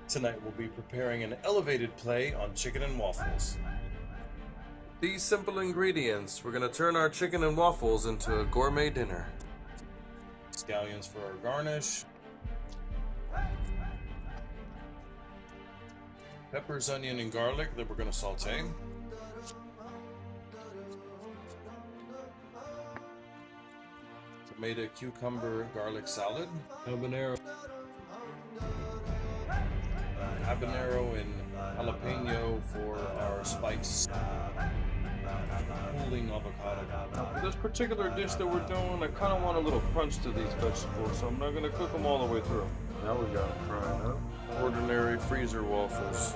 Tonight we'll be preparing an elevated play on chicken and waffles. These simple ingredients, we're going to turn our chicken and waffles into a gourmet dinner. Scallions for our garnish. Peppers, onion, and garlic that we're going to saute. Tomato, cucumber, garlic salad. Habanero and jalapeno for our spice. Cooling avocado. For this particular dish that we're doing, I kind of want a little crunch to these vegetables, so I'm not going to cook them all the way through. Now we got them frying up. Ordinary freezer waffles.